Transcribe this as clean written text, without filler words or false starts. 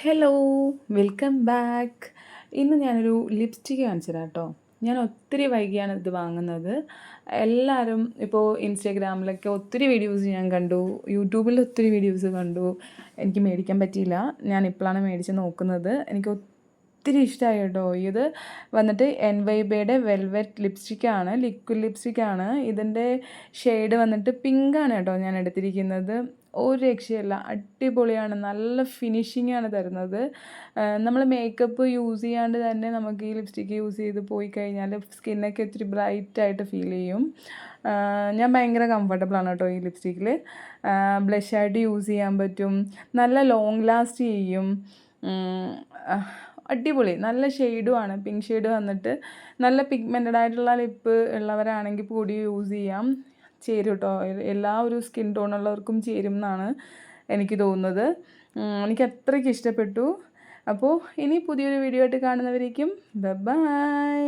Hello, welcome back. ഇന്ന് ഞാനൊരു lipstick കാണിച്ചു തരാം കേട്ടോ. ഞാൻ ഒത്തിരി വൈകിയാണ് ഇത് വാങ്ങുന്നത്. എല്ലാവരും ഇപ്പോൾ ഇൻസ്റ്റാഗ്രാമിലൊക്കെ ഒത്തിരി വീഡിയോസ് ഞാൻ കണ്ടു, യൂട്യൂബിൽ ഒത്തിരി വീഡിയോസ് കണ്ടു. എനിക്ക് മേടിക്കാൻ പറ്റിയില്ല. ഞാൻ ഇപ്പോഴാണ് മേടിച്ച് നോക്കുന്നത്. എനിക്ക് ഒത്തിരി ഇഷ്ടമായി കേട്ടോ. ഇത് വന്നിട്ട് എൻവൈബയുടെ വെൽവെറ്റ് ലിപ്സ്റ്റിക്കാണ്, ലിക്വിഡ് ലിപ്സ്റ്റിക്കാണ്. ഇതിൻ്റെ ഷെയ്ഡ് വന്നിട്ട് പിങ്കാണ് കേട്ടോ ഞാൻ എടുത്തിരിക്കുന്നത്. ഒരു രക്ഷയില്ല, അടിപൊളിയാണ്, നല്ല ഫിനിഷിങ്ങാണ് തരുന്നത്. നമ്മൾ മേക്കപ്പ് യൂസ് ചെയ്യാണ്ട് തന്നെ നമുക്ക് ഈ ലിപ്സ്റ്റിക്ക് യൂസ് ചെയ്ത് പോയി കഴിഞ്ഞാൽ സ്കിന്നൊക്കെ ഇത്തിരി ബ്രൈറ്റായിട്ട് ഫീൽ ചെയ്യും. ഞാൻ ഭയങ്കര കംഫർട്ടബിളാണ് കേട്ടോ ഈ ലിപ്സ്റ്റിക്കിൽ. ബ്ലഷായിട്ട് യൂസ് ചെയ്യാൻ പറ്റും, നല്ല ലോങ് ലാസ്റ്റ് ചെയ്യും. അടിപൊളി, നല്ല ഷെയ്ഡുമാണ്, പിങ്ക് ഷെയ്ഡ് വന്നിട്ട്. നല്ല പിഗ്മെൻറ്റഡ് ആയിട്ടുള്ള ലിപ്പ് ഉള്ളവരാണെങ്കിൽ കൂടി യൂസ് ചെയ്യാം, ചേരും കേട്ടോ. എല്ലാ ഒരു സ്കിൻ ടോണുള്ളവർക്കും ചേരും എന്നാണ് എനിക്ക് തോന്നുന്നത്. എനിക്ക് അത്രയ്ക്ക് ഇഷ്ടപ്പെട്ടു. അപ്പോൾ ഇനി പുതിയൊരു വീഡിയോ ആയിട്ട് കാണുന്നവരേക്കും ബൈ.